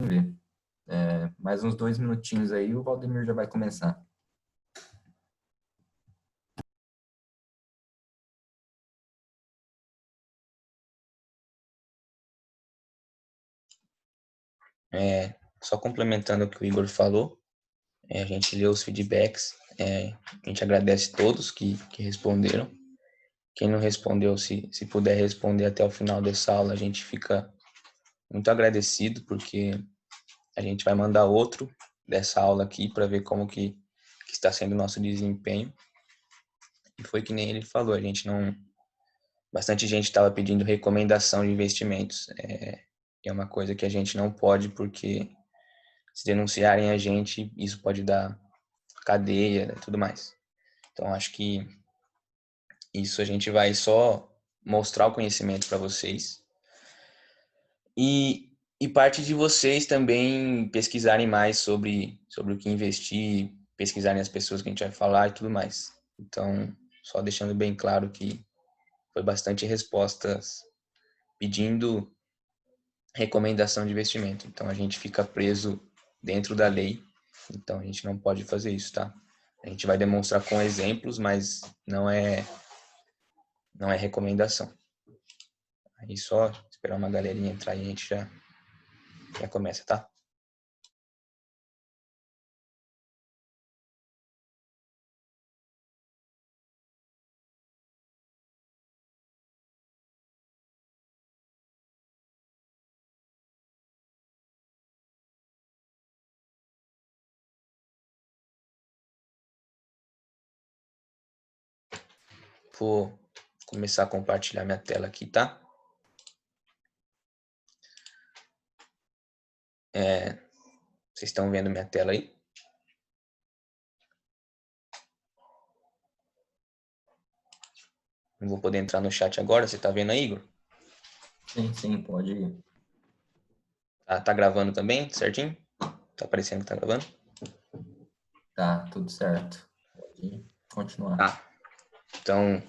ver. Mais uns 2 minutinhos aí, o Valdemir já vai começar. Só complementando o que o Igor falou, a gente leu os feedbacks, a gente agradece todos que responderam. Quem não respondeu, se puder responder até o final dessa aula, a gente fica muito agradecido, porque a gente vai mandar outro dessa aula aqui para ver como que está sendo o nosso desempenho. E foi que nem ele falou, a gente não... Bastante gente estava pedindo recomendação de investimentos. É uma coisa que a gente não pode, porque se denunciarem a gente, isso pode dar cadeia e tudo mais. Então, acho que isso a gente vai só mostrar o conhecimento para vocês. E parte de vocês também pesquisarem mais sobre o que investir, pesquisarem as pessoas que a gente vai falar e tudo mais. Então, só deixando bem claro que foi bastante respostas pedindo recomendação de investimento. Então, a gente fica preso dentro da lei. Então, a gente não pode fazer isso, tá? A gente vai demonstrar com exemplos, mas não é recomendação. Aí só esperar uma galerinha entrar e a gente já começa, tá? Vou começar a compartilhar minha tela aqui, tá? Vocês estão vendo minha tela aí? Não vou poder entrar no chat agora, você tá vendo aí, Igor? Sim, pode ir. Tá gravando também, certinho? Tá aparecendo que tá gravando? Tá, tudo certo. Pode continuar. Tá. Então,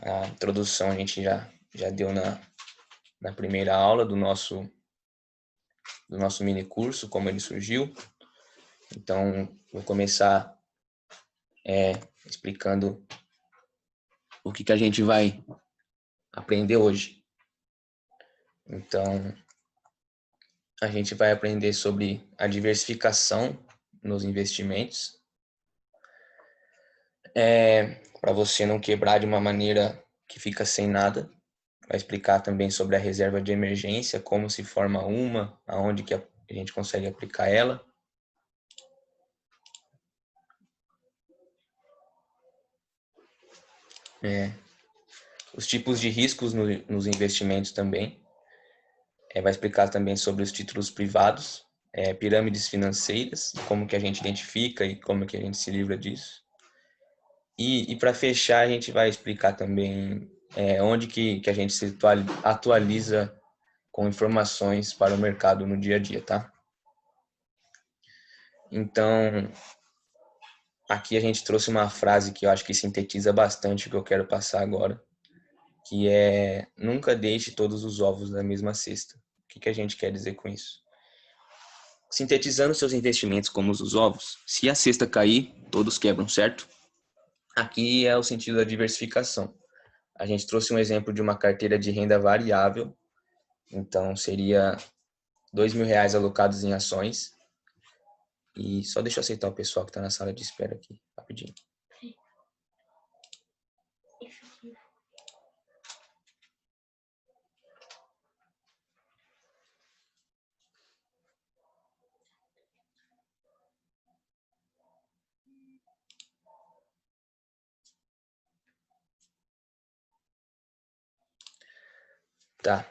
a introdução a gente já deu na primeira aula do nosso mini curso, como ele surgiu. Então, vou começar explicando o que a gente vai aprender hoje. Então, a gente vai aprender sobre a diversificação nos investimentos, para você não quebrar de uma maneira que fica sem nada. Vai explicar também sobre a reserva de emergência, como se forma uma, aonde que a gente consegue aplicar ela. Os tipos de riscos nos investimentos também. Vai explicar também sobre os títulos privados, pirâmides financeiras, como que a gente identifica e como que a gente se livra disso. E para fechar, a gente vai explicar também onde que a gente se atualiza com informações para o mercado no dia a dia, tá? Então, aqui a gente trouxe uma frase que eu acho que sintetiza bastante o que eu quero passar agora, que é: nunca deixe todos os ovos na mesma cesta. O que a gente quer dizer com isso? Sintetizando seus investimentos como os ovos, se a cesta cair, todos quebram, certo? Aqui é o sentido da diversificação. A gente trouxe um exemplo de uma carteira de renda variável, então seria R$ 2.000 alocados em ações. E só deixa eu aceitar o pessoal que está na sala de espera aqui, rapidinho. Tá,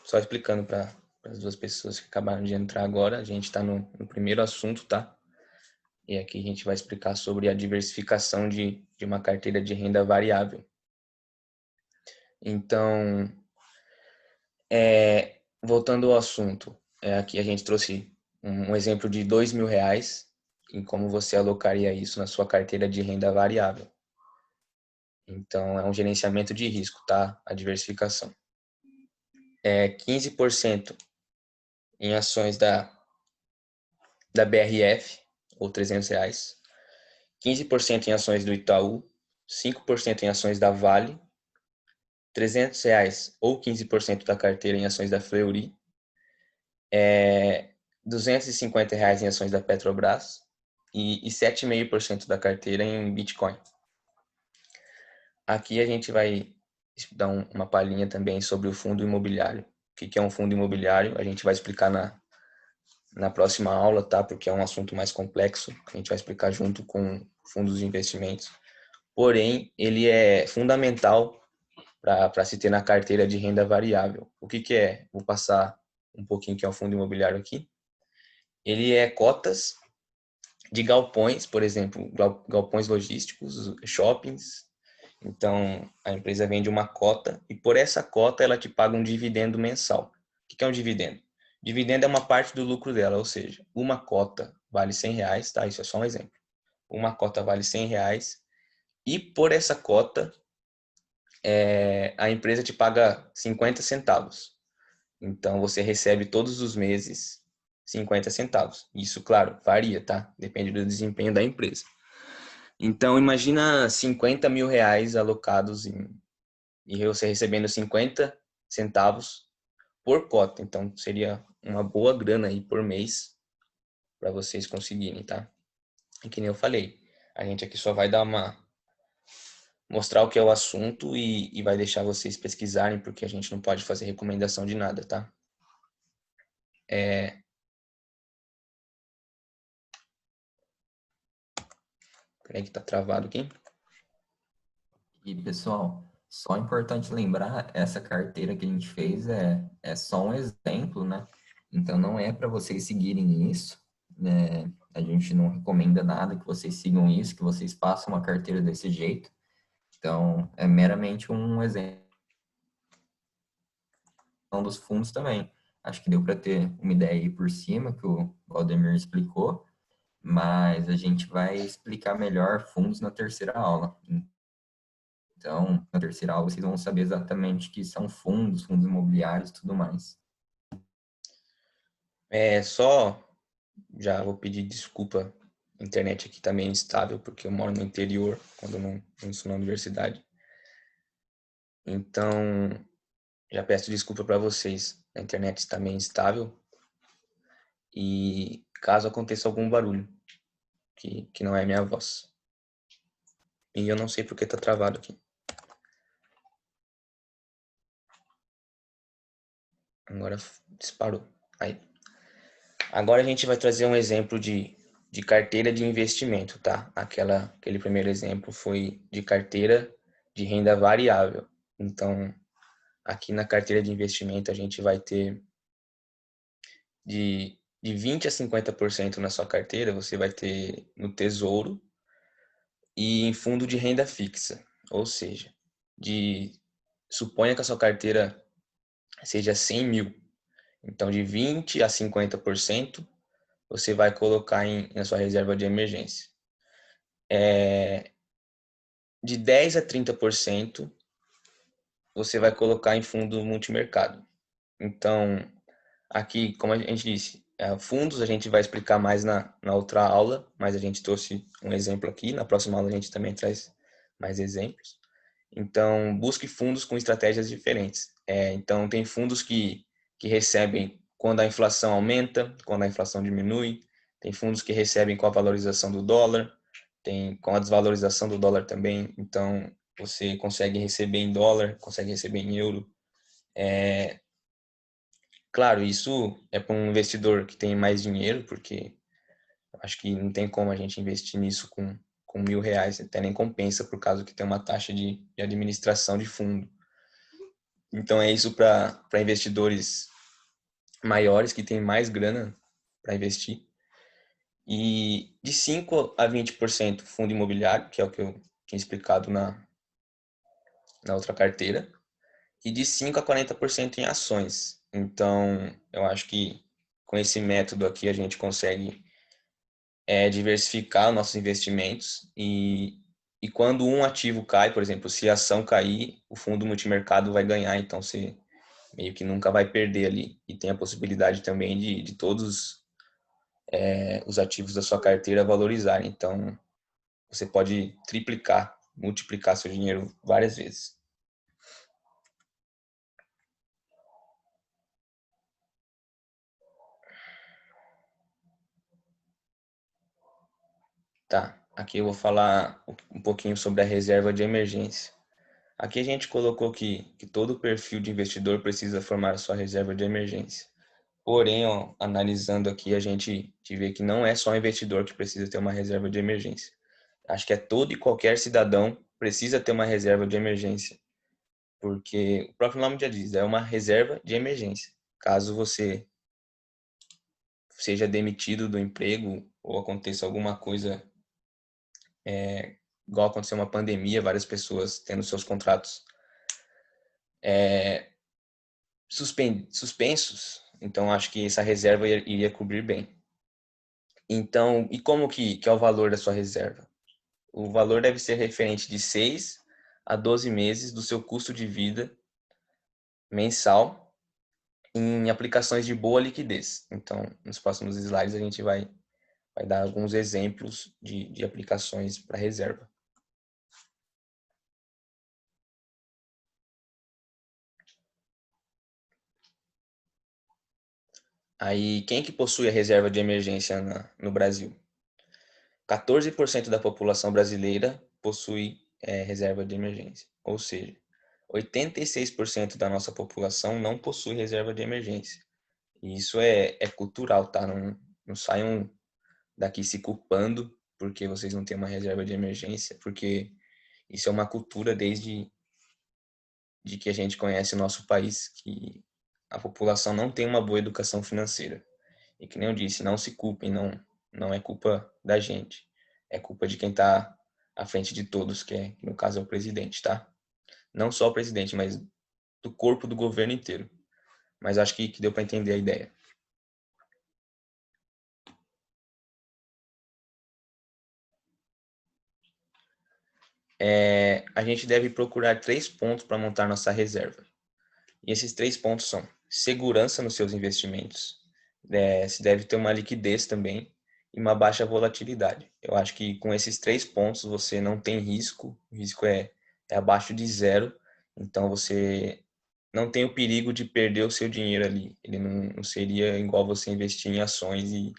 só explicando para as duas pessoas que acabaram de entrar agora, a gente está no primeiro assunto, tá? E aqui a gente vai explicar sobre a diversificação de uma carteira de renda variável. Então, voltando ao assunto, aqui a gente trouxe um exemplo de R$ 2.000 em como você alocaria isso na sua carteira de renda variável. Então, é um gerenciamento de risco, tá? A diversificação. 15% em ações da BRF, ou R$ 300, 15% em ações do Itaú, 5% em ações da Vale, R$ 300 ou 15% da carteira em ações da Fleury, R$ 250 em ações da Petrobras e 7,5% da carteira em Bitcoin. Aqui a gente vai dar uma palhinha também sobre o fundo imobiliário. O que é um fundo imobiliário? A gente vai explicar na próxima aula, tá? Porque é um assunto mais complexo. A gente vai explicar junto com fundos de investimentos. Porém, ele é fundamental para se ter na carteira de renda variável. O que é? Vou passar um pouquinho que é o fundo imobiliário aqui. Ele é cotas de galpões, por exemplo, galpões logísticos, shoppings. Então, a empresa vende uma cota e por essa cota ela te paga um dividendo mensal. O que é um dividendo? Dividendo é uma parte do lucro dela, ou seja, uma cota vale R$ 100, tá? Isso é só um exemplo. Uma cota vale R$ 100 e por essa cota a empresa te paga 50 centavos. Então, você recebe todos os meses 50 centavos. Isso, claro, varia, tá? Depende do desempenho da empresa. Então, imagina R$ 50.000 alocados e você recebendo 50 centavos por cota. Então, seria uma boa grana aí por mês para vocês conseguirem, tá? E que nem eu falei, a gente aqui só vai mostrar o que é o assunto e vai deixar vocês pesquisarem, porque a gente não pode fazer recomendação de nada, tá? Peraí que tá travado aqui. E, pessoal, só é importante lembrar, essa carteira que a gente fez é só um exemplo, né? Então, não é para vocês seguirem isso, né? A gente não recomenda nada que vocês sigam isso, que vocês façam uma carteira desse jeito. Então, é meramente um exemplo dos fundos também. Acho que deu para ter uma ideia aí por cima, que o Valdemir explicou, mas a gente vai explicar melhor fundos na terceira aula. Então, na terceira aula, vocês vão saber exatamente o que são fundos, fundos imobiliários e tudo mais. Só já vou pedir desculpa. A internet aqui tá meio instável, porque eu moro no interior, quando eu não estou na universidade. Então, já peço desculpa para vocês. A internet está meio instável. E caso aconteça algum barulho, que não é minha voz. E eu não sei porque tá travado aqui. Agora disparou. Aí. Agora a gente vai trazer um exemplo de carteira de investimento, tá? Aquele primeiro exemplo foi de carteira de renda variável. Então, aqui na carteira de investimento a gente vai ter de 20 a 50% na sua carteira, você vai ter no Tesouro e em fundo de renda fixa. Ou seja, suponha que a sua carteira seja 100 mil. Então, de 20 a 50% você vai colocar na sua reserva de emergência. De 10 a 30% você vai colocar em fundo multimercado. Então, aqui, como a gente disse, fundos a gente vai explicar mais na outra aula, mas a gente trouxe um exemplo aqui. Na próxima aula a gente também traz mais exemplos. Então, busque fundos com estratégias diferentes. Então, tem fundos que recebem quando a inflação aumenta, quando a inflação diminui. Tem fundos que recebem com a valorização do dólar, tem com a desvalorização do dólar também. Então, você consegue receber em dólar, consegue receber em euro. Claro, isso é para um investidor que tem mais dinheiro, porque acho que não tem como a gente investir nisso com R$ 1.000, até nem compensa por causa que tem uma taxa de administração de fundo. Então é isso para investidores maiores que têm mais grana para investir. E de 5 a 20% fundo imobiliário, que é o que eu tinha explicado na outra carteira, e de 5 a 40% em ações. Então, eu acho que com esse método aqui a gente consegue diversificar nossos investimentos e quando um ativo cai, por exemplo, se a ação cair, o fundo multimercado vai ganhar. Então, meio que nunca vai perder ali. E tem a possibilidade também de todos os ativos da sua carteira valorizarem. Então, você pode triplicar, multiplicar seu dinheiro várias vezes. Tá, aqui eu vou falar um pouquinho sobre a reserva de emergência. Aqui a gente colocou que todo perfil de investidor precisa formar a sua reserva de emergência. Porém, ó, analisando aqui, a gente vê que não é só o investidor que precisa ter uma reserva de emergência. Acho que é todo e qualquer cidadão precisa ter uma reserva de emergência, porque o próprio nome já diz, é uma reserva de emergência. Caso você seja demitido do emprego ou aconteça alguma coisa, igual aconteceu uma pandemia, várias pessoas tendo seus contratos suspensos, então acho que essa reserva iria cobrir bem. Então, e como que é o valor da sua reserva? O valor deve ser referente de 6 a 12 meses do seu custo de vida mensal em aplicações de boa liquidez. Então, nos próximos slides a gente vai dar alguns exemplos de aplicações para reserva. Aí, quem que possui a reserva de emergência no Brasil? 14% da população brasileira possui reserva de emergência. Ou seja, 86% da nossa população não possui reserva de emergência. E isso é cultural, tá? Não saiam daqui se culpando porque vocês não têm uma reserva de emergência, porque isso é uma cultura desde de que a gente conhece o nosso país, que a população não tem uma boa educação financeira. E que nem eu disse, não se culpem, não é culpa da gente. É culpa de quem está à frente de todos, que no caso é o presidente, tá? Não só o presidente, mas do corpo do governo inteiro. Mas acho que deu para entender a ideia. A gente deve procurar 3 pontos para montar nossa reserva. E esses 3 pontos são segurança nos seus investimentos, se deve ter uma liquidez também e uma baixa volatilidade. Eu acho que com esses 3 pontos você não tem risco, o risco é abaixo de zero, então você não tem o perigo de perder o seu dinheiro ali. Ele não seria igual você investir em ações e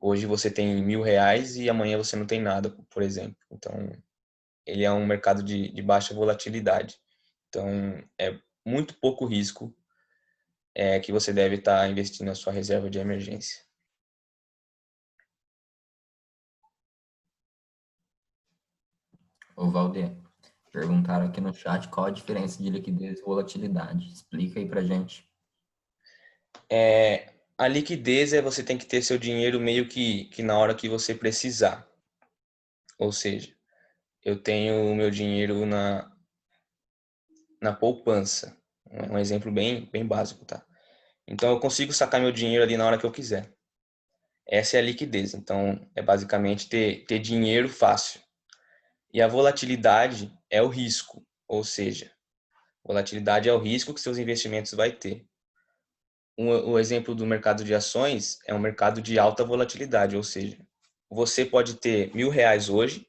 hoje você tem R$ 1.000 e amanhã você não tem nada, por exemplo. Então, ele é um mercado de baixa volatilidade. Então, é muito pouco risco que você deve estar investindo na sua reserva de emergência. Ô, Valdir, perguntaram aqui no chat qual a diferença de liquidez e volatilidade. Explica aí pra gente. A liquidez é você tem que ter seu dinheiro meio que na hora que você precisar. Ou seja, eu tenho o meu dinheiro na poupança. Um exemplo bem básico, tá? Então eu consigo sacar meu dinheiro ali na hora que eu quiser. Essa é a liquidez. Então é basicamente ter dinheiro fácil. E a volatilidade é o risco. Ou seja, volatilidade é o risco que seus investimentos vai ter. O exemplo do mercado de ações é um mercado de alta volatilidade, ou seja, você pode ter R$ 1.000 hoje,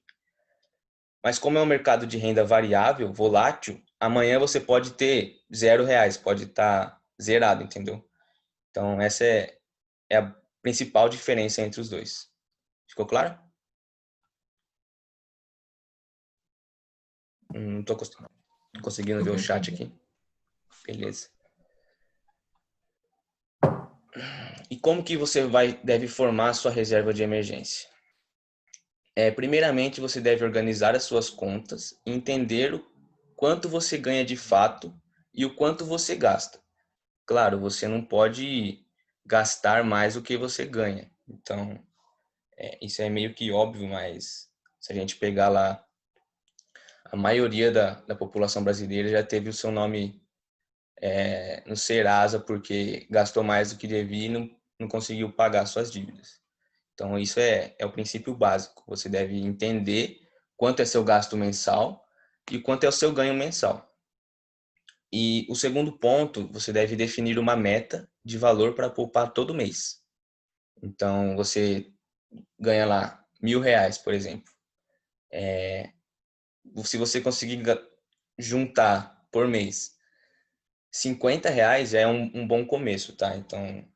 mas como é um mercado de renda variável, volátil, amanhã você pode ter R$ 0, pode estar zerado, entendeu? Então essa é a principal diferença entre os dois. Ficou claro? Não estou conseguindo Deu ver o pra chat entender. aqui. Beleza. E como que você deve formar a sua reserva de emergência? Primeiramente, você deve organizar as suas contas e entender o quanto você ganha de fato e o quanto você gasta. Claro, você não pode gastar mais do que você ganha. Então, isso é meio que óbvio, mas se a gente pegar lá, a maioria da população brasileira já teve o seu nome no Serasa porque gastou mais do que devia e não conseguiu pagar suas dívidas. Então, isso é o princípio básico. Você deve entender quanto é seu gasto mensal e quanto é o seu ganho mensal. E o segundo ponto, você deve definir uma meta de valor para poupar todo mês. Então, você ganha lá R$ 1.000, por exemplo. Se você conseguir juntar por mês R$ 50, já é um bom começo, tá? Então,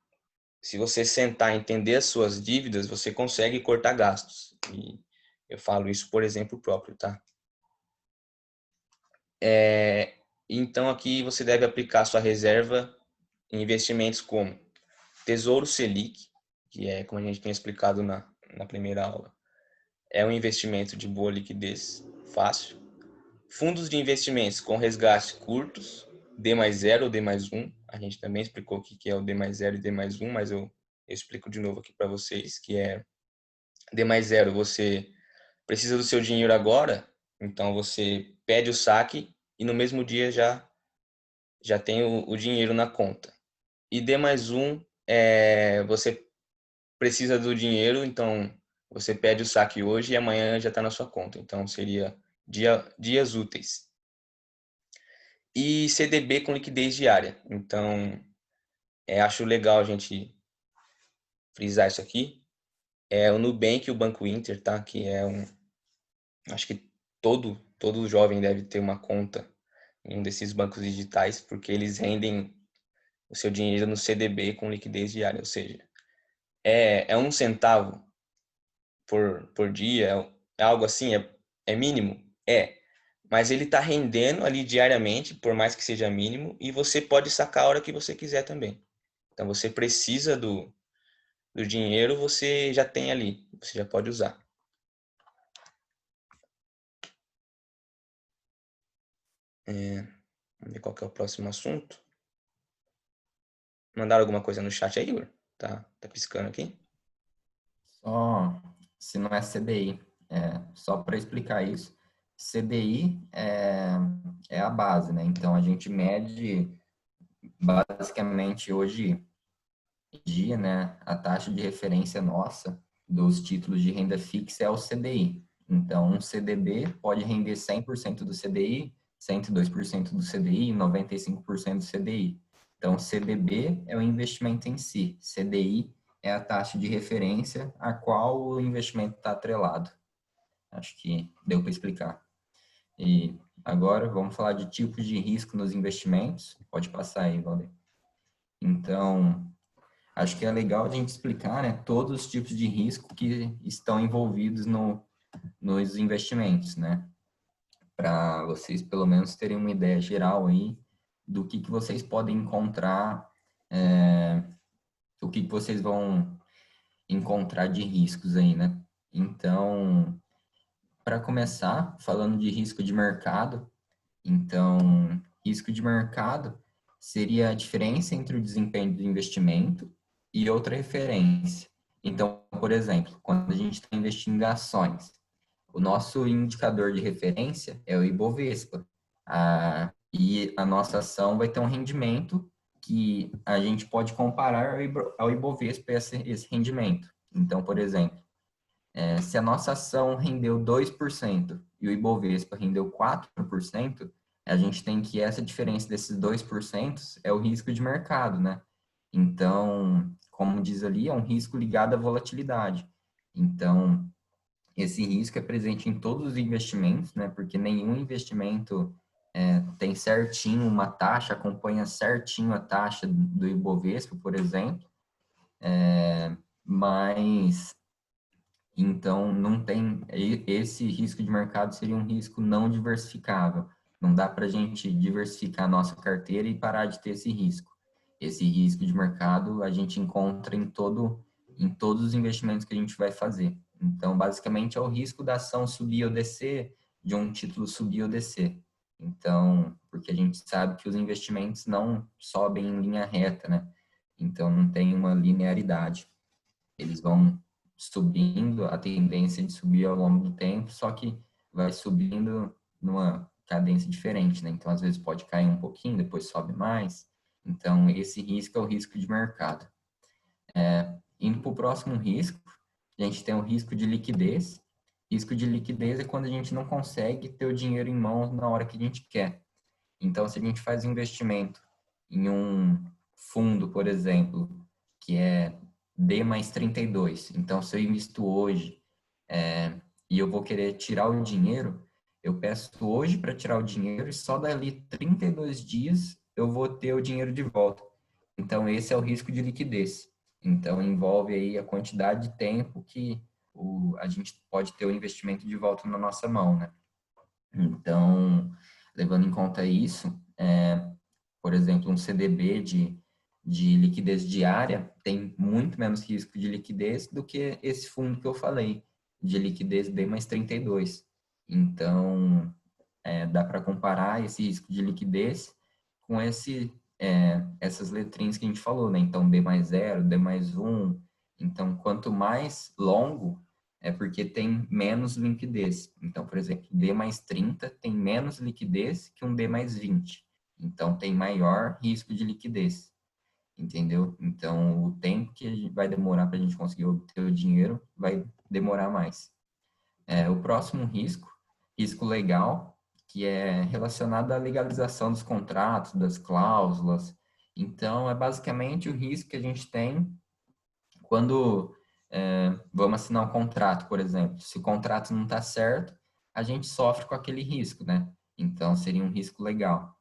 se você sentar e entender as suas dívidas, você consegue cortar gastos. E eu falo isso por exemplo próprio, tá? Então, aqui você deve aplicar sua reserva em investimentos como Tesouro Selic, que é, como a gente tinha explicado na primeira aula, é um investimento de boa liquidez, fácil. Fundos de investimentos com resgate curtos, D mais 0 ou D mais 1. A gente também explicou o que é o D mais 0 e D mais 1, mas eu explico de novo aqui para vocês, que é D mais 0, você precisa do seu dinheiro agora, então você pede o saque e no mesmo dia já tem o dinheiro na conta. E D mais 1, você precisa do dinheiro, então você pede o saque hoje e amanhã já está na sua conta. Então seria dias úteis. E CDB com liquidez diária. Então, acho legal a gente frisar isso aqui. O Nubank e o Banco Inter, tá? Que acho que todo jovem deve ter uma conta em um desses bancos digitais, porque eles rendem o seu dinheiro no CDB com liquidez diária, ou seja, é 1 centavo por dia, é algo assim, é mínimo? Mas ele está rendendo ali diariamente, por mais que seja mínimo, e você pode sacar a hora que você quiser também. Então, você precisa do dinheiro, você já tem ali, você já pode usar. Vamos ver qual que é o próximo assunto. Mandaram alguma coisa no chat aí, Igor? Tá piscando aqui? Só se não é CDI. Só para explicar isso, CDI é a base, né? Então a gente mede basicamente hoje em dia, né? A taxa de referência nossa dos títulos de renda fixa é o CDI. Então um CDB pode render 100% do CDI, 102% do CDI, 95% do CDI. Então CDB é o investimento em si, CDI é a taxa de referência a qual o investimento está atrelado. Acho que deu para explicar. E agora vamos falar de tipos de risco nos investimentos. Pode passar aí, Valdir. Então, acho que é legal a gente explicar, né, todos os tipos de risco que estão envolvidos nos investimentos, né? Para vocês pelo menos terem uma ideia geral aí do que vocês podem encontrar, o que vocês vão encontrar de riscos aí, né? Então, para começar, falando de risco de mercado, então, risco de mercado seria a diferença entre o desempenho do investimento e outra referência. Então, por exemplo, quando a gente está investindo em ações, o nosso indicador de referência é o Ibovespa. E a nossa ação vai ter um rendimento que a gente pode comparar ao Ibovespa esse rendimento. Então, por exemplo, se a nossa ação rendeu 2% e o Ibovespa rendeu 4%, a gente tem que essa diferença desses 2% é o risco de mercado, né? Então, como diz ali, é um risco ligado à volatilidade. Então, esse risco é presente em todos os investimentos, né? Porque nenhum investimento tem certinho uma taxa, acompanha certinho a taxa do Ibovespa, por exemplo. Mas então, não tem esse risco de mercado seria um risco não diversificável. Não dá para a gente diversificar a nossa carteira e parar de ter esse risco. Esse risco de mercado a gente encontra em todos os investimentos que a gente vai fazer. Então, basicamente, é o risco da ação subir ou descer, de um título subir ou descer. Então, porque a gente sabe que os investimentos não sobem em linha reta, né? Então, não tem uma linearidade. Eles vão subindo, a tendência de subir ao longo do tempo, só que vai subindo numa cadência diferente, né? Então, às vezes pode cair um pouquinho, depois sobe mais. Então, esse risco é o risco de mercado. Indo para o próximo risco, a gente tem o risco de liquidez. Risco de liquidez é quando a gente não consegue ter o dinheiro em mãos na hora que a gente quer. Então, se a gente faz um investimento em um fundo, por exemplo, que é D mais 32, então se eu invisto hoje e eu vou querer tirar o dinheiro, eu peço hoje para tirar o dinheiro e só dali 32 dias eu vou ter o dinheiro de volta. Então, esse é o risco de liquidez. Então, envolve aí a quantidade de tempo que a gente pode ter o investimento de volta na nossa mão, né? Então, levando em conta isso, por exemplo, um CDB de liquidez diária tem muito menos risco de liquidez do que esse fundo que eu falei, de liquidez D mais 32. Então, dá para comparar esse risco de liquidez com essas letrinhas que a gente falou, né? Então, D mais 0, D mais 1. Então, quanto mais longo, é porque tem menos liquidez. Então, por exemplo, D mais 30 tem menos liquidez que um D mais 20. Então, tem maior risco de liquidez, entendeu? Então, o tempo que vai demorar para a gente conseguir obter o dinheiro vai demorar mais. O próximo risco, risco legal, que é relacionado à legalização dos contratos, das cláusulas. Então, é basicamente o risco que a gente tem quando vamos assinar um contrato, por exemplo. Se o contrato não está certo, a gente sofre com aquele risco, né? Então, seria um risco legal.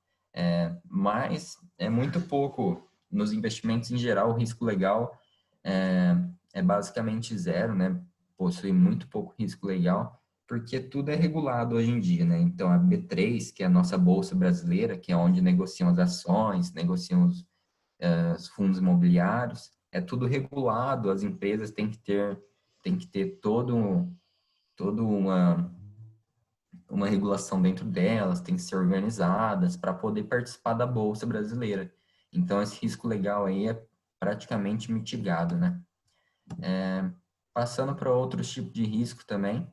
Mas é muito pouco, nos investimentos em geral, o risco legal é basicamente zero, né? Possui muito pouco risco legal, porque tudo é regulado hoje em dia, né? Então, a B3, que é a nossa bolsa brasileira, que é onde negociam as ações, negociam os fundos imobiliários, é tudo regulado, as empresas têm que ter toda uma regulação dentro delas, têm que ser organizadas para poder participar da Bolsa Brasileira. Então, esse risco legal aí é praticamente mitigado, né? Passando para outros tipos de risco também,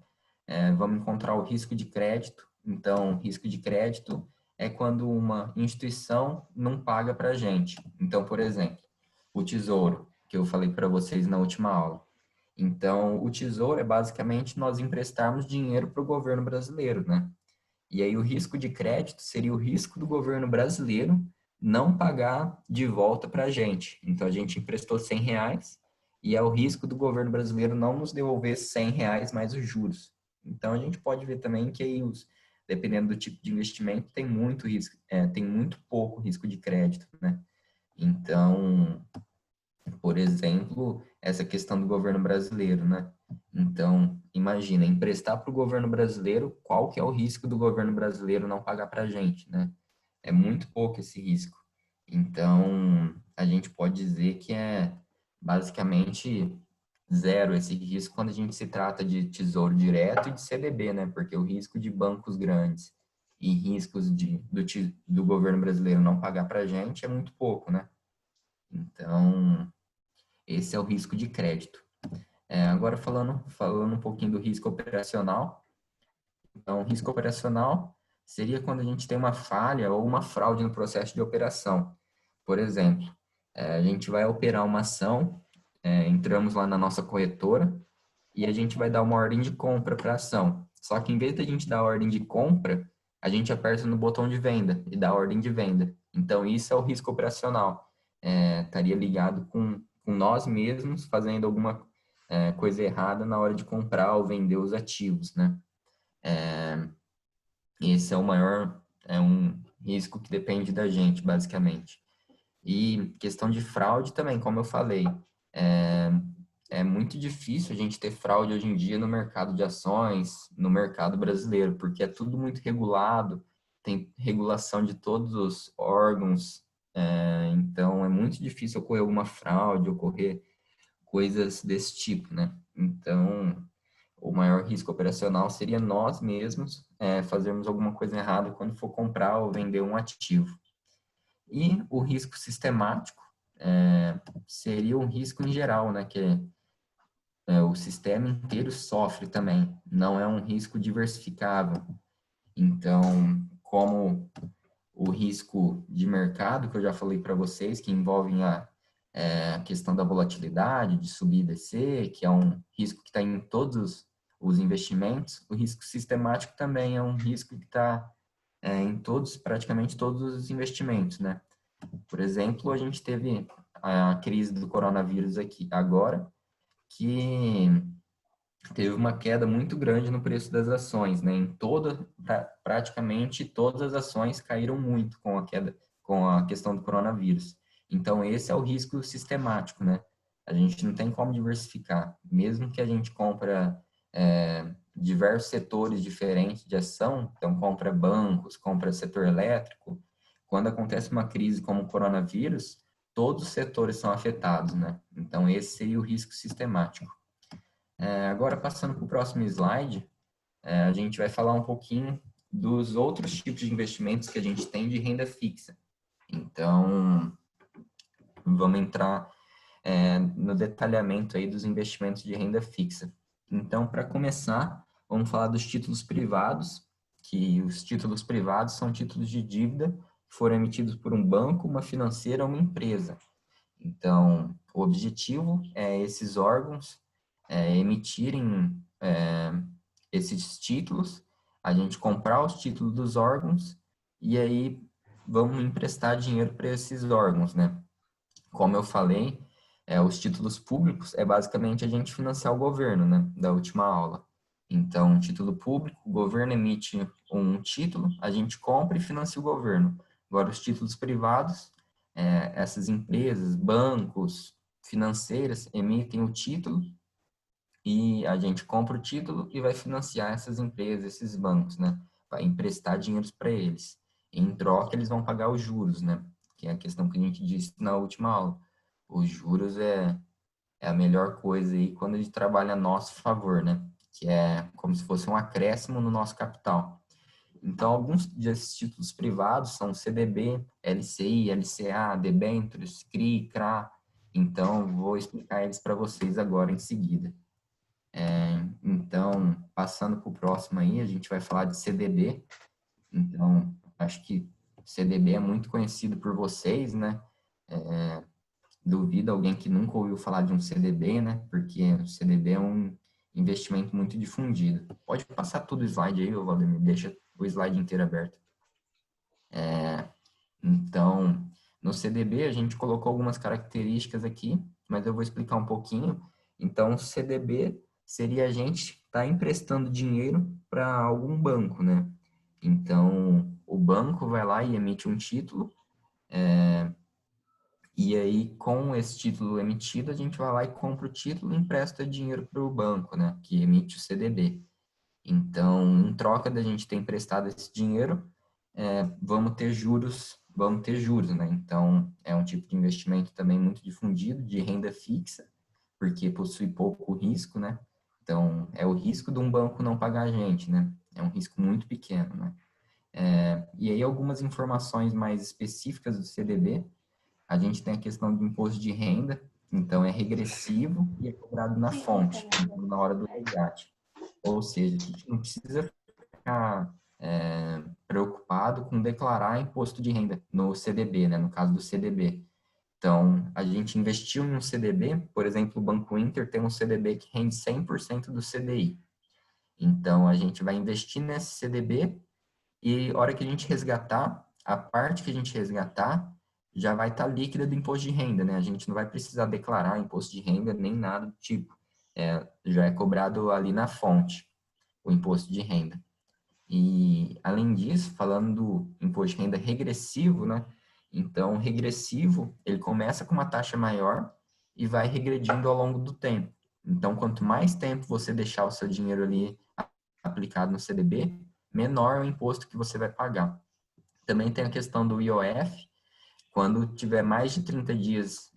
vamos encontrar o risco de crédito. Então, risco de crédito é quando uma instituição não paga para a gente. Então, por exemplo, o Tesouro, que eu falei para vocês na última aula. Então, o Tesouro é basicamente nós emprestarmos dinheiro para o governo brasileiro, né? E aí o risco de crédito seria o risco do governo brasileiro não pagar de volta para a gente. Então, a gente emprestou R$ 100 e é o risco do governo brasileiro não nos devolver R$ 100 mais os juros. Então, a gente pode ver também que aí, dependendo do tipo de investimento, tem muito risco, tem muito pouco risco de crédito, né? Então, por exemplo, essa questão do governo brasileiro, né? Então, imagina, emprestar para o governo brasileiro, qual que é o risco do governo brasileiro não pagar para a gente, né? É muito pouco esse risco. Então, a gente pode dizer que é basicamente zero esse risco quando a gente se trata de tesouro direto e de CDB, né? Porque o risco de bancos grandes e riscos do governo brasileiro não pagar para a gente é muito pouco, né? Então, esse é o risco de crédito. Agora, falando um pouquinho do risco operacional. Então, risco operacional seria quando a gente tem uma falha ou uma fraude no processo de operação. Por exemplo, a gente vai operar uma ação, entramos lá na nossa corretora e a gente vai dar uma ordem de compra para a ação. Só que em vez de a gente dar a ordem de compra, a gente aperta no botão de venda e dá a ordem de venda. Então, isso é o risco operacional. Estaria ligado com nós mesmos fazendo alguma coisa errada na hora de comprar ou vender os ativos, né? Esse é um risco que depende da gente, basicamente. E questão de fraude também, como eu falei, é, é muito difícil a gente ter fraude hoje em dia no mercado de ações, no mercado brasileiro, porque é tudo muito regulado, tem regulação de todos os órgãos, então é muito difícil ocorrer alguma fraude, ocorrer coisas desse tipo, né? Então, o maior risco operacional seria nós mesmos fazermos alguma coisa errada quando for comprar ou vender um ativo. E o risco sistemático seria um risco em geral, né? Que o sistema inteiro sofre também. Não é um risco diversificável. Então, como o risco de mercado, que eu já falei para vocês, que envolvem a questão da volatilidade, de subir e descer, que é um risco que está em todos os investimentos, o risco sistemático também é um risco que está em praticamente todos os investimentos, né? Por exemplo, a gente teve a crise do coronavírus aqui agora, que teve uma queda muito grande no preço das ações, né? Praticamente todas as ações caíram muito com a queda, com a questão do coronavírus. Então, esse é o risco sistemático, né? A gente não tem como diversificar. Mesmo que a gente compra diversos setores diferentes de ação, então compra bancos, compra setor elétrico, quando acontece uma crise como o coronavírus, todos os setores são afetados, né? Então, esse seria o risco sistemático. Agora, passando para o próximo slide, a gente vai falar um pouquinho dos outros tipos de investimentos que a gente tem de renda fixa. Então, vamos entrar no detalhamento aí dos investimentos de renda fixa. Então, para começar, vamos falar dos títulos privados, que os títulos privados são títulos de dívida que foram emitidos por um banco, uma financeira ou uma empresa. Então, o objetivo é esses órgãos emitirem esses títulos, a gente comprar os títulos dos órgãos e aí vamos emprestar dinheiro para esses órgãos, né? Como eu falei, os títulos públicos é basicamente a gente financiar o governo, né? Da última aula. Então, título público, o governo emite um título, a gente compra e financia o governo. Agora, os títulos privados, essas empresas, bancos, financeiras emitem o título e a gente compra o título e vai financiar essas empresas, esses bancos, né? Vai emprestar dinheiro para eles. Em troca, eles vão pagar os juros, né? Que é a questão que a gente disse na última aula. Os juros é a melhor coisa aí quando a gente trabalha a nosso favor, né? Que é como se fosse um acréscimo no nosso capital. Então, alguns desses títulos privados são CDB, LCI, LCA, debêntures, CRI, CRA. Então, vou explicar eles para vocês agora em seguida. Então, passando para o próximo aí, a gente vai falar de CDB. Então, acho que CDB é muito conhecido por vocês, né? Duvido alguém que nunca ouviu falar de um CDB, né? Porque o CDB é um investimento muito difundido. Pode passar todo o slide aí, Valdemir, deixa o slide inteiro aberto. Então, no CDB a gente colocou algumas características aqui, mas eu vou explicar um pouquinho. Então, o CDB seria a gente estar emprestando dinheiro para algum banco, né? Então, o banco vai lá e emite um título, e aí, com esse título emitido, a gente vai lá e compra o título e empresta dinheiro para o banco, né? Que emite o CDB. Então, em troca da gente ter emprestado esse dinheiro, vamos ter juros, né? Então, é um tipo de investimento também muito difundido, de renda fixa, porque possui pouco risco, né? Então, é o risco de um banco não pagar a gente, né? É um risco muito pequeno, né? E aí, algumas informações mais específicas do CDB, a gente tem a questão do imposto de renda, então é regressivo e é cobrado na fonte, então, na hora do resgate. Ou seja, a gente não precisa ficar preocupado com declarar imposto de renda no CDB, né, no caso do CDB. Então, a gente investiu em um CDB, por exemplo, o Banco Inter tem um CDB que rende 100% do CDI. Então, a gente vai investir nesse CDB e a hora que a gente resgatar, a parte que a gente resgatar já vai estar líquida do imposto de renda, né? A gente não vai precisar declarar imposto de renda nem nada do tipo. Já é cobrado ali na fonte o imposto de renda. E, além disso, falando do imposto de renda regressivo, né? Então, regressivo, ele começa com uma taxa maior e vai regredindo ao longo do tempo. Então, quanto mais tempo você deixar o seu dinheiro ali aplicado no CDB, menor o imposto que você vai pagar. Também tem a questão do IOF, quando tiver mais de 30 dias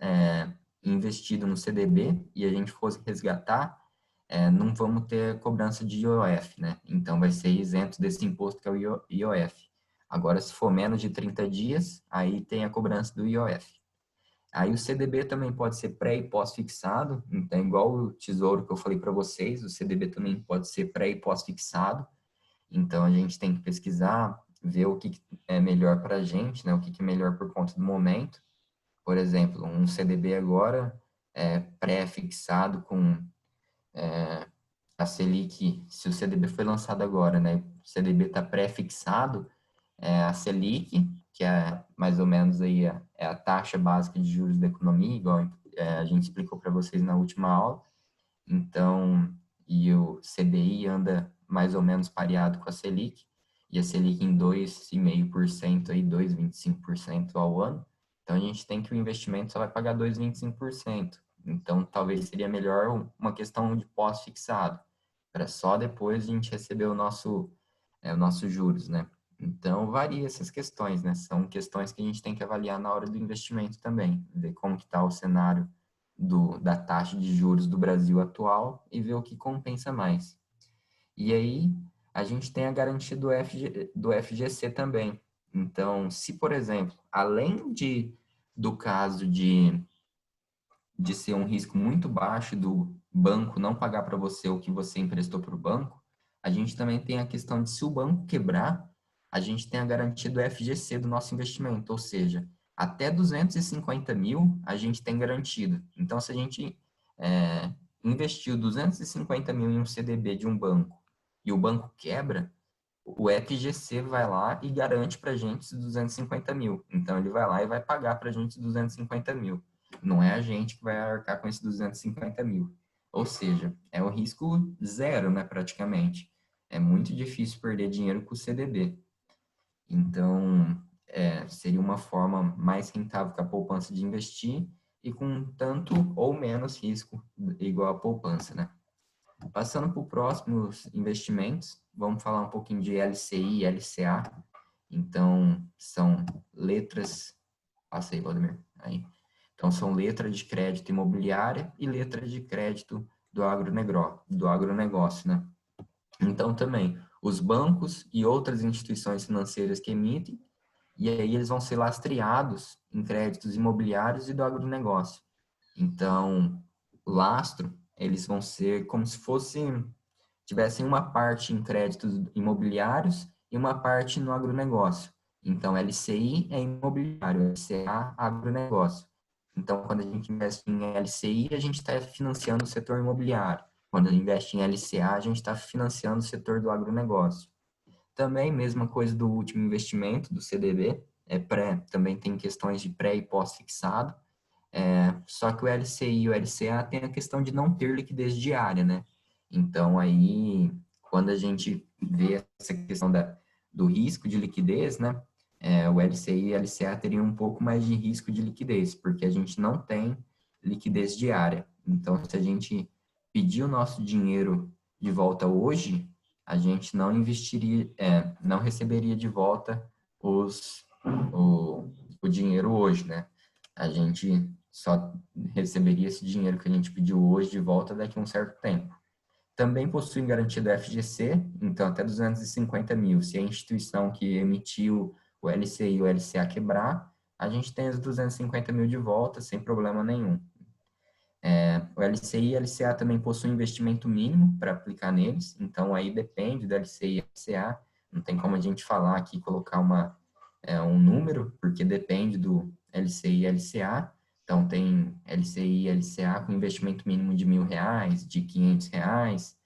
investido no CDB e a gente fosse resgatar, não vamos ter cobrança de IOF, né? Então, vai ser isento desse imposto que é o IOF. Agora, se for menos de 30 dias, aí tem a cobrança do IOF. Aí o CDB também pode ser pré e pós-fixado, então igual o Tesouro que eu falei para vocês, o CDB também pode ser pré e pós-fixado. Então a gente tem que pesquisar, ver o que é melhor para a gente, né? O que é melhor por conta do momento. Por exemplo, um CDB agora é pré-fixado com a Selic, se o CDB foi lançado agora, né? O CDB está pré-fixado, a Selic, que é mais ou menos aí a taxa básica de juros da economia, igual a gente explicou para vocês na última aula. Então, e o CDI anda mais ou menos pareado com a Selic, e a Selic em 2,5% aí, 2,25% ao ano. Então, a gente tem que o investimento só vai pagar 2,25%. Então, talvez seria melhor uma questão de pós-fixado, para só depois a gente receber o nosso juros, né? Então, varia essas questões, né? São questões que a gente tem que avaliar na hora do investimento também, ver como que está o cenário da taxa de juros do Brasil atual e ver o que compensa mais. E aí, a gente tem a garantia do FGC também. Então, se, por exemplo, além do caso de ser um risco muito baixo do banco não pagar para você o que você emprestou para o banco, a gente também tem a questão de se o banco quebrar, a gente tem a garantia do FGC do nosso investimento, ou seja, até 250 mil a gente tem garantido. Então, se a gente investiu 250 mil em um CDB de um banco e o banco quebra, o FGC vai lá e garante para a gente esses 250 mil. Então, ele vai lá e vai pagar para a gente 250 mil. Não é a gente que vai arcar com esses 250 mil. Ou seja, é o risco zero, né, praticamente. É muito difícil perder dinheiro com o CDB. Então, seria uma forma mais rentável que a poupança de investir e com tanto ou menos risco igual a poupança, né? Passando para os próximos investimentos, vamos falar um pouquinho de LCI e LCA. Então, são letras... Passa aí, Vladimir. Aí. Então, são letra de crédito imobiliária e letra de crédito do agronegócio, né? Então, também, os bancos e outras instituições financeiras que emitem, e aí eles vão ser lastreados em créditos imobiliários e do agronegócio. Então, o lastro, eles vão ser como se tivessem uma parte em créditos imobiliários e uma parte no agronegócio. Então, LCI é imobiliário, LCA, agronegócio. Então, quando a gente investe em LCI, a gente está financiando o setor imobiliário. Quando investe em LCA, a gente está financiando o setor do agronegócio. Também, mesma coisa do último investimento, do CDB, também tem questões de pré e pós-fixado. Só que o LCI e o LCA tem a questão de não ter liquidez diária, né? Então, aí, quando a gente vê essa questão do risco de liquidez, né? O LCI e o LCA teriam um pouco mais de risco de liquidez, porque a gente não tem liquidez diária. Então, se a gente pedir o nosso dinheiro de volta hoje, a gente não investiria, não receberia de volta o dinheiro hoje, né? A gente só receberia esse dinheiro que a gente pediu hoje de volta daqui a um certo tempo. Também possui garantia do FGC, então até 250 mil. Se a instituição que emitiu o LCI e o LCA quebrar, a gente tem os 250 mil de volta sem problema nenhum. O LCI e LCA também possuem investimento mínimo para aplicar neles, então aí depende do LCI e LCA, não tem como a gente falar aqui, colocar um número, porque depende do LCI e LCA, então tem LCI e LCA com investimento mínimo de R$ 1.000, de R$ 500,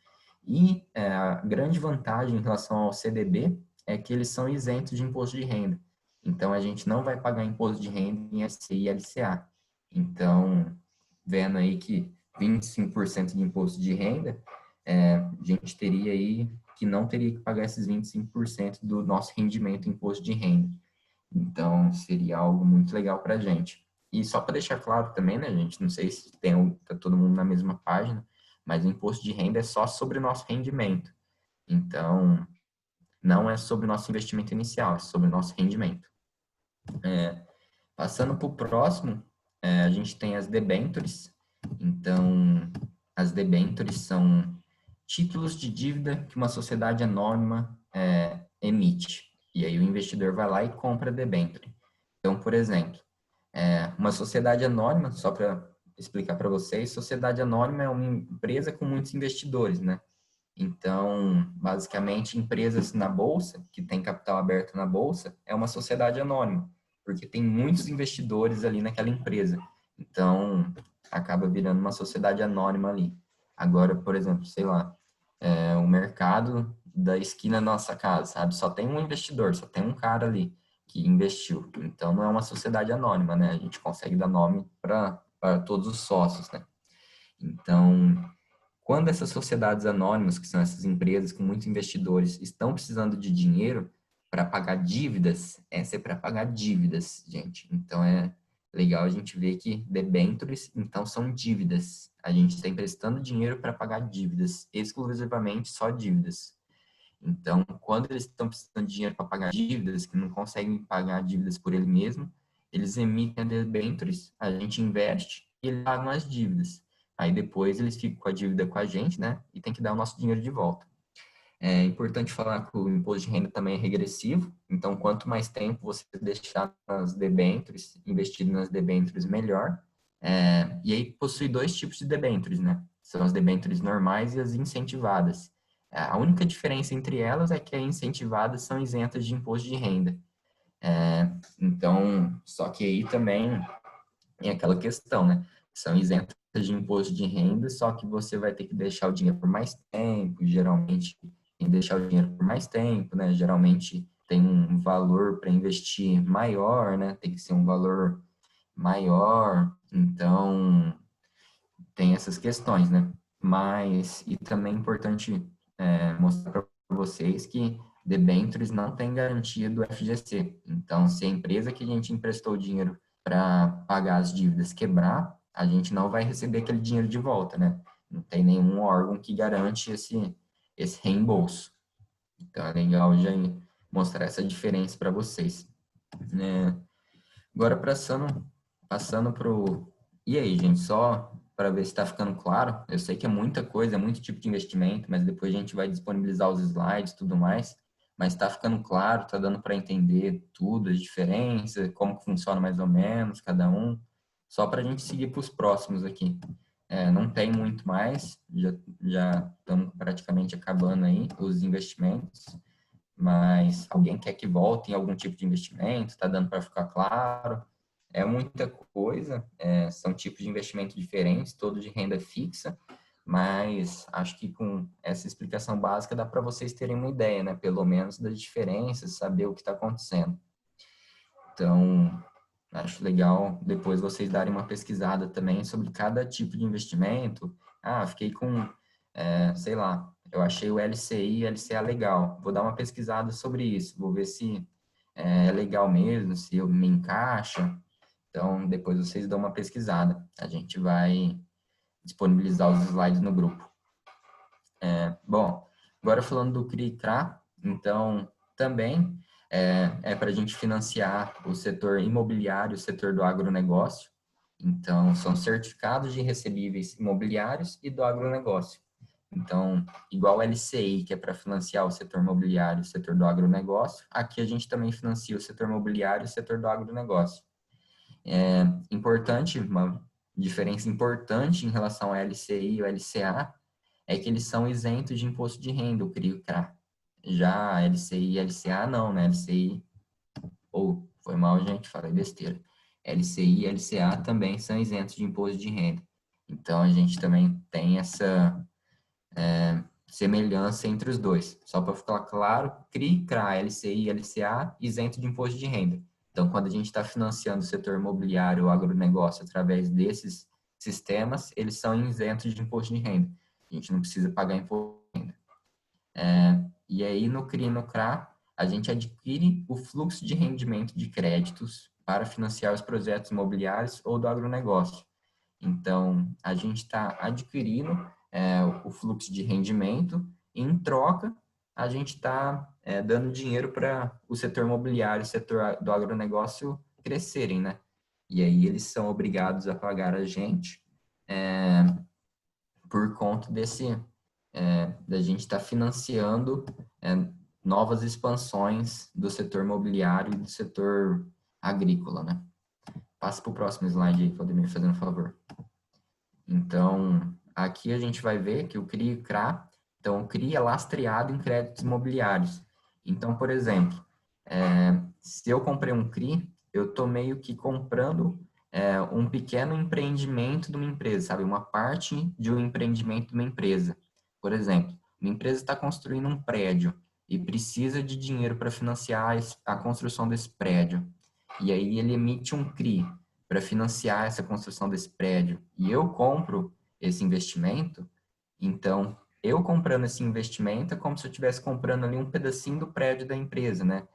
e a grande vantagem em relação ao CDB é que eles são isentos de imposto de renda, então a gente não vai pagar imposto de renda em LCI e LCA, então vendo aí que 25% de imposto de renda, a gente teria aí que não teria que pagar esses 25% do nosso rendimento em imposto de renda. Então, seria algo muito legal para a gente. E só para deixar claro também, né, gente, não sei se tá todo mundo na mesma página, mas o imposto de renda é só sobre o nosso rendimento. Então, não é sobre o nosso investimento inicial, é sobre o nosso rendimento. Passando para o próximo, a gente tem as debêntures. Então, as debêntures são títulos de dívida que uma sociedade anônima emite. E aí o investidor vai lá e compra a debênture. Então, por exemplo, uma sociedade anônima, só para explicar para vocês, sociedade anônima é uma empresa com muitos investidores, né? Então, basicamente, empresas na bolsa, que tem capital aberto na bolsa, é uma sociedade anônima, porque tem muitos investidores ali naquela empresa. Então, acaba virando uma sociedade anônima ali. Agora, por exemplo, sei lá, o mercado da esquina da nossa casa, sabe? Só tem um investidor, só tem um cara ali que investiu. Então, não é uma sociedade anônima, né? A gente consegue dar nome para todos os sócios, né? Então, quando essas sociedades anônimas, que são essas empresas com muitos investidores, estão precisando de dinheiro para pagar dívidas, essa é para pagar dívidas, gente. Então, é legal a gente ver que debêntures, então, são dívidas. A gente está emprestando dinheiro para pagar dívidas, exclusivamente só dívidas. Então, quando eles estão precisando de dinheiro para pagar dívidas, que não conseguem pagar dívidas por ele mesmo, eles emitem debêntures, a gente investe e eles pagam as dívidas. Aí depois eles ficam com a dívida com a gente, né? E tem que dar o nosso dinheiro de volta. É importante falar que o imposto de renda também é regressivo, então quanto mais tempo você deixar nas debêntures, investido nas debêntures, melhor. E aí possui dois tipos de debêntures, né? São as debêntures normais e as incentivadas. A única diferença entre elas é que as incentivadas são isentas de imposto de renda. Então, só que aí também é aquela questão, né? São isentas de imposto de renda, só que você vai ter que deixar o dinheiro por mais tempo, geralmente tem que deixar o dinheiro por mais tempo, né? Geralmente tem um valor para investir maior, né? Tem que ser um valor maior, então tem essas questões, né? Mas, e também é importante mostrar para vocês que debêntures não tem garantia do FGC. Então, se a empresa que a gente emprestou o dinheiro para pagar as dívidas quebrar, a gente não vai receber aquele dinheiro de volta, né? Não tem nenhum órgão que garante esse reembolso. Então, é legal já mostrar essa diferença para vocês, né? Agora, passando para o... E aí, gente, só para ver se está ficando claro, eu sei que é muita coisa, é muito tipo de investimento, mas depois a gente vai disponibilizar os slides e tudo mais, mas está ficando claro, está dando para entender tudo, as diferenças, como que funciona mais ou menos cada um, só para a gente seguir para os próximos aqui. Não tem muito mais, já estamos praticamente acabando aí os investimentos, mas alguém quer que volte em algum tipo de investimento, está dando para ficar claro? É muita coisa, são tipos de investimento diferentes, todos de renda fixa, mas acho que com essa explicação básica dá para vocês terem uma ideia, né? Pelo menos das diferenças, saber o que está acontecendo. Então, acho legal depois vocês darem uma pesquisada também sobre cada tipo de investimento. Ah, fiquei com, sei lá, eu achei o LCI e LCA legal. Vou dar uma pesquisada sobre isso, vou ver se é legal mesmo, se eu me encaixa. Então, depois vocês dão uma pesquisada. A gente vai disponibilizar os slides no grupo. Bom, agora falando do CRI e CRA, então, também para a gente financiar o setor imobiliário, o setor do agronegócio. Então, são certificados de recebíveis imobiliários e do agronegócio. Então, igual o LCI, que é para financiar o setor imobiliário e o setor do agronegócio, aqui a gente também financia o setor imobiliário e o setor do agronegócio. Importante, uma diferença importante em relação ao LCI e ao LCA é que eles são isentos de imposto de renda, o CRI e o CRA. Já a LCI e LCA não, né? LCI, foi mal, gente, falei besteira. LCI e LCA também são isentos de imposto de renda. Então, a gente também tem essa semelhança entre os dois. Só para ficar claro, CRI, CRA, LCI e LCA, isento de imposto de renda. Então, quando a gente está financiando o setor imobiliário ou agronegócio através desses sistemas, eles são isentos de imposto de renda. A gente não precisa pagar imposto de renda. E aí, no CRI e no CRA, a gente adquire o fluxo de rendimento de créditos para financiar os projetos imobiliários ou do agronegócio. Então, a gente está adquirindo o fluxo de rendimento e, em troca, a gente está dando dinheiro para o setor imobiliário, o setor do agronegócio crescerem, né? E aí eles são obrigados a pagar a gente por conta da gente estar financiando novas expansões do setor imobiliário e do setor agrícola, né? Passa para o próximo slide aí, Valdemir, fazendo um favor. Então, aqui a gente vai ver que o CRI e o CRA, então o CRI é lastreado em créditos imobiliários. Então, por exemplo, se eu comprei um CRI, eu estou meio que comprando um pequeno empreendimento de uma empresa, sabe? Uma parte de um empreendimento de uma empresa. Por exemplo, Uma empresa está construindo um prédio e precisa de dinheiro para financiar a construção desse prédio. E aí ele emite um CRI para financiar essa construção desse prédio. E eu compro esse investimento, então eu comprando esse investimento é como se eu estivesse comprando ali um pedacinho do prédio da empresa, né?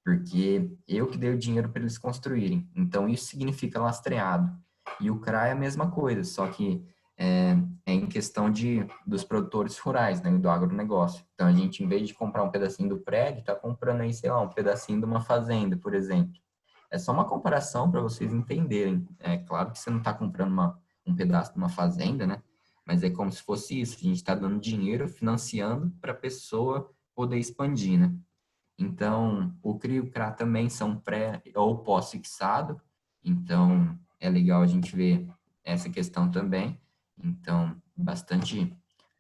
Porque eu que dei o dinheiro para eles construírem. Então isso significa lastreado. E o CRA é a mesma coisa, só que é em questão dos produtores rurais, né, do agronegócio. Então, a gente, em vez de comprar um pedacinho do prédio, está comprando aí, sei lá, um pedacinho de uma fazenda, por exemplo. É só uma comparação para vocês entenderem. É claro que você não está comprando um pedaço de uma fazenda, né? Mas é como se fosse isso. A gente está dando dinheiro, financiando para a pessoa poder expandir, né? Então, o CRI e o CRA também são pré ou pós-fixado. Então, é legal a gente ver essa questão também. Então,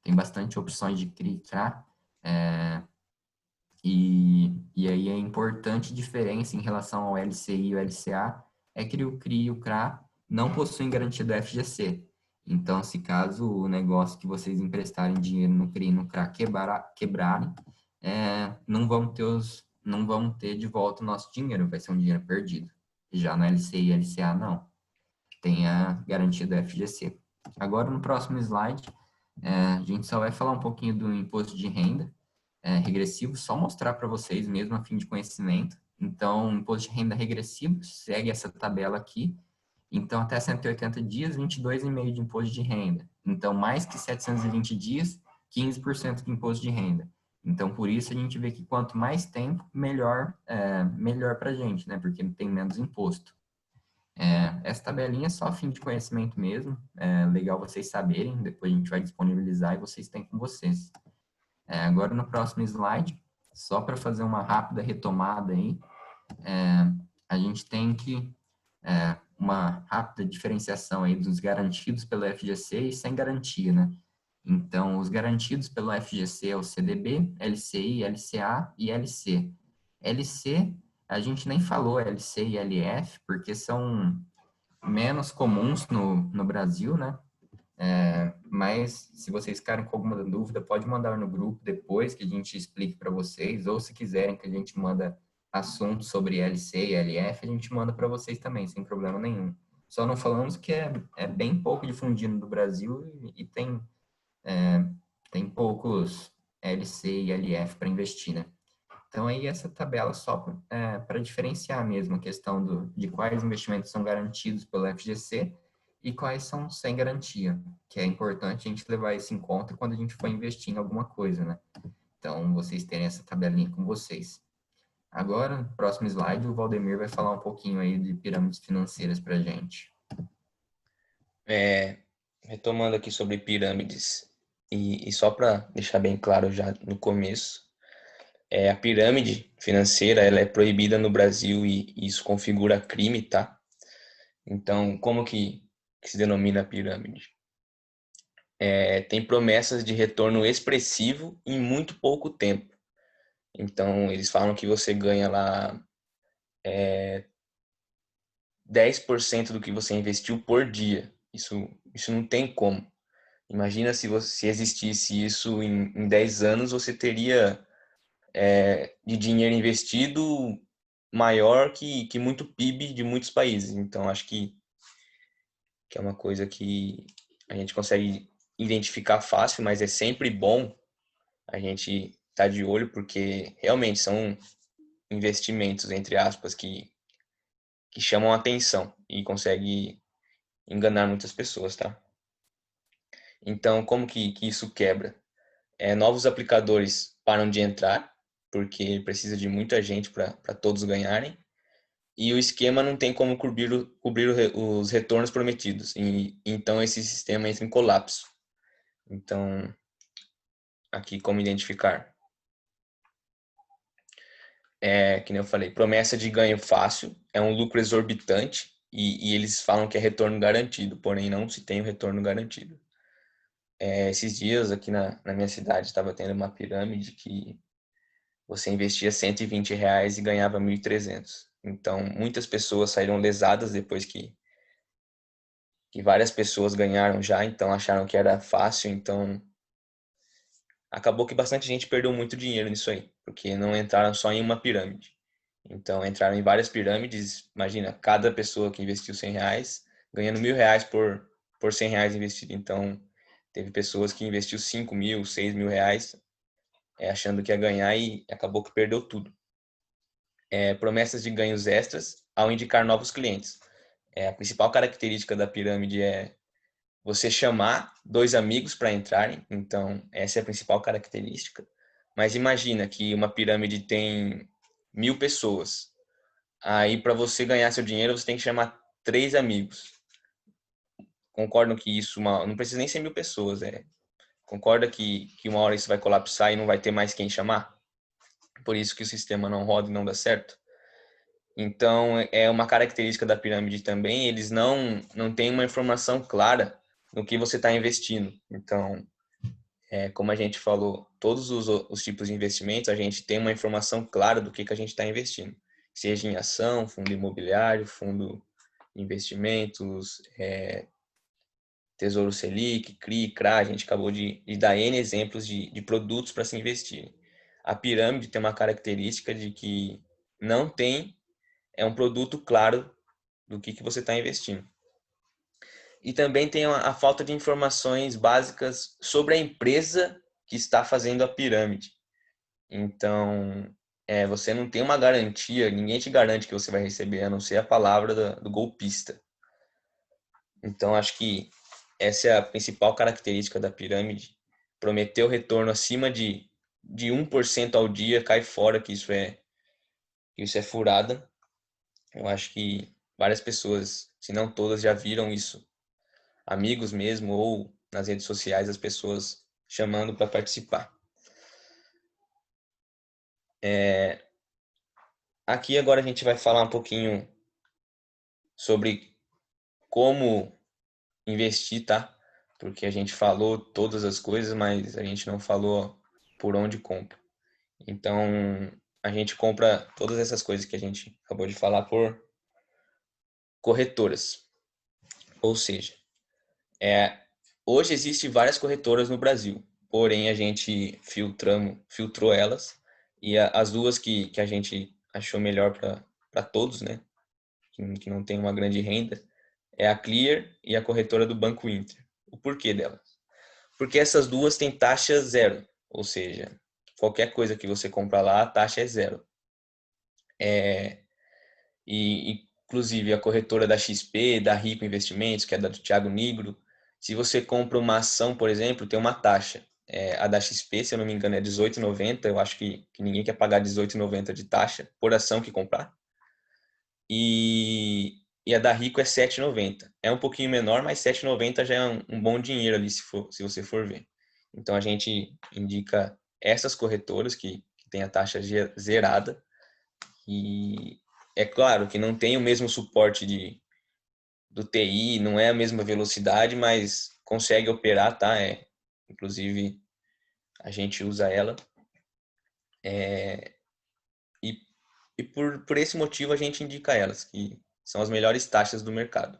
tem bastante opções de CRI e CRA. E aí a importante diferença em relação ao LCI e o LCA é que o CRI e o CRA não possuem garantia do FGC. Então, se caso o negócio que vocês emprestarem dinheiro no CRI e no CRA quebrarem, não vão ter de volta o nosso dinheiro, vai ser um dinheiro perdido. Já no LCI e LCA, não. Tem a garantia do FGC. Agora, no próximo slide, a gente só vai falar um pouquinho do imposto de renda regressivo, só mostrar para vocês mesmo a fim de conhecimento. Então, imposto de renda regressivo segue essa tabela aqui. Então, até 180 dias, 22,5% de imposto de renda. Então, mais que 720 dias, 15% de imposto de renda. Então, por isso a gente vê que quanto mais tempo, melhor para a gente, né? Porque tem menos imposto. Essa tabelinha é só a fim de conhecimento mesmo. É legal vocês saberem, depois a gente vai disponibilizar e vocês têm com vocês. Agora, no próximo slide, só para fazer uma rápida retomada aí, a gente tem que uma rápida diferenciação aí dos garantidos pelo FGC e sem garantia, né? Então, os garantidos pelo FGC é o CDB, LCI, LCA e LC. LC, a gente nem falou LC e LF, porque são menos comuns no Brasil, né? Mas se vocês ficarem com alguma dúvida, pode mandar no grupo depois que a gente explique para vocês, ou se quiserem que a gente manda assuntos sobre LC e LF, a gente manda para vocês também, sem problema nenhum. Só não falamos que é bem pouco difundido no Brasil e tem poucos LC e LF para investir, né? Então, aí essa tabela só para diferenciar mesmo a questão de quais investimentos são garantidos pelo FGC e quais são sem garantia, que é importante a gente levar isso em conta quando a gente for investir em alguma coisa, né? Então, vocês terem essa tabelinha com vocês. Agora, no próximo slide, o Valdemir vai falar um pouquinho aí de pirâmides financeiras para a gente. Retomando aqui sobre pirâmides, e só para deixar bem claro já no começo, a pirâmide financeira ela é proibida no Brasil e isso configura crime, tá? Então, como que se denomina pirâmide? Tem promessas de retorno expressivo em muito pouco tempo. Então, eles falam que você ganha lá 10% do que você investiu por dia. Isso não tem como. Imagina se existisse isso em 10 anos, você teria de dinheiro investido maior que muito PIB de muitos países. Então, acho que é uma coisa que a gente consegue identificar fácil, mas é sempre bom a gente estar de olho, porque realmente são investimentos, entre aspas, que chamam a atenção e conseguem enganar muitas pessoas, tá? Então, como que isso quebra? Novos aplicadores param de entrar, porque precisa de muita gente para todos ganharem, e o esquema não tem como cobrir os retornos prometidos, e então esse sistema entra em colapso. Então, aqui como identificar? Que nem eu falei, promessa de ganho fácil, é um lucro exorbitante, e eles falam que é retorno garantido, porém não se tem o retorno garantido. Esses dias aqui na minha cidade estava tendo uma pirâmide que você investia R$ 120 e ganhava 1.300. Então, muitas pessoas saíram lesadas depois que várias pessoas ganharam já, então acharam que era fácil, então acabou que bastante gente perdeu muito dinheiro nisso aí, porque não entraram só em uma pirâmide. Então, entraram em várias pirâmides. Imagina, cada pessoa que investiu R$ 100 ganhando R$ 1.000 por R$ 100 investido. Então, teve pessoas que investiu 5.000, R$ 6.000, achando que ia ganhar e acabou que perdeu tudo. Promessas de ganhos extras ao indicar novos clientes. A principal característica da pirâmide é você chamar dois amigos para entrarem. Então, essa é a principal característica. Mas imagina que uma pirâmide tem 1.000 pessoas. Aí, para você ganhar seu dinheiro, você tem que chamar 3 amigos. Concordam que isso não precisa nem ser 1.000 pessoas. Concorda que uma hora isso vai colapsar e não vai ter mais quem chamar? Por isso que o sistema não roda e não dá certo. Então, é uma característica da pirâmide também, eles não têm uma informação clara no que você está investindo. Então, como a gente falou, todos os tipos de investimentos, a gente tem uma informação clara do que a gente está investindo. Seja em ação, fundo imobiliário, fundo de investimentos, Tesouro Selic, CRI, CRA, a gente acabou de dar N exemplos de produtos para se investir. A pirâmide tem uma característica de que não tem um produto claro do que você está investindo. E também tem a falta de informações básicas sobre a empresa que está fazendo a pirâmide. Então, você não tem uma garantia, ninguém te garante que você vai receber, a não ser a palavra do golpista. Então, acho que essa é a principal característica da pirâmide. Prometer o retorno acima de 1% ao dia, cai fora que isso é furada. Eu acho que várias pessoas, se não todas, já viram isso. Amigos mesmo, ou nas redes sociais, as pessoas chamando para participar. Aqui agora a gente vai falar um pouquinho sobre como investir, tá? Porque a gente falou todas as coisas, mas a gente não falou por onde compra. Então, a gente compra todas essas coisas que a gente acabou de falar por corretoras. Ou seja, hoje existem várias corretoras no Brasil, porém a gente filtrou elas e as duas que a gente achou melhor para todos, né? Que não tem uma grande renda, é a Clear e a corretora do Banco Inter. O porquê delas? Porque essas duas têm taxa zero, ou seja, qualquer coisa que você comprar lá, a taxa é zero. E inclusive a corretora da XP, da Rico Investimentos, que é da do Thiago Nigro, se você compra uma ação, por exemplo, tem uma taxa. A da XP, se eu não me engano, é R$18,90. Eu acho que ninguém quer pagar R$18,90 de taxa por ação que comprar. E a da Rico é R$7,90. É um pouquinho menor, mas R$7,90 já é um bom dinheiro ali, se você for ver. Então, a gente indica essas corretoras que tem a taxa zerada. E é claro que não tem o mesmo suporte do TI, não é a mesma velocidade, mas consegue operar, tá? Inclusive, a gente usa ela. E, e por esse motivo a gente indica elas, que são as melhores taxas do mercado.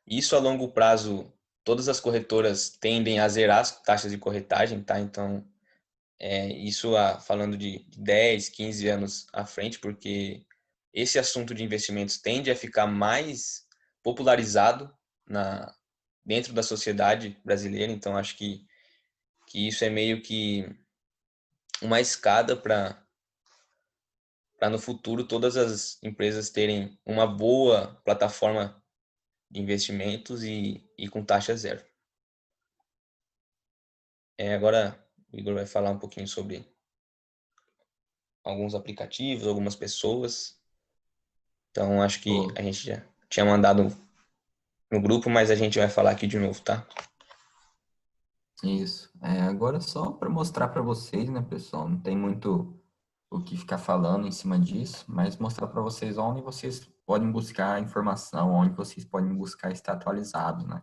Isso a longo prazo, todas as corretoras tendem a zerar as taxas de corretagem, tá? Então, isso falando de 10, 15 anos à frente, porque esse assunto de investimentos tende a ficar mais popularizado dentro da sociedade brasileira. Então, acho que isso é meio que uma escada para no futuro todas as empresas terem uma boa plataforma de investimentos e com taxa zero. Agora o Igor vai falar um pouquinho sobre alguns aplicativos, algumas pessoas. Então, acho que a gente já tinha mandado no grupo, mas a gente vai falar aqui de novo, tá? Isso. Agora só para mostrar para vocês, né, pessoal? Não tem muito o que ficar falando em cima disso, mas mostrar para vocês onde vocês podem buscar informação, onde vocês podem buscar estar atualizado, né?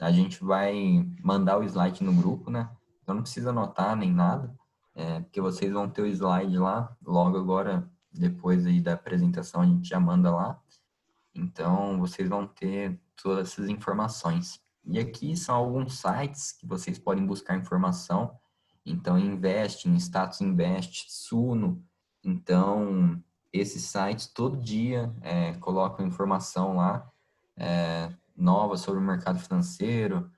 A gente vai mandar o slide no grupo, né? Então não precisa anotar nem nada, porque vocês vão ter o slide lá, logo agora, depois aí da apresentação, a gente já manda lá. Então vocês vão ter todas essas informações. E aqui são alguns sites que vocês podem buscar informação. Então, Investing, Status Invest, Suno. Então, esses sites todo dia colocam informação lá, nova sobre o mercado financeiro.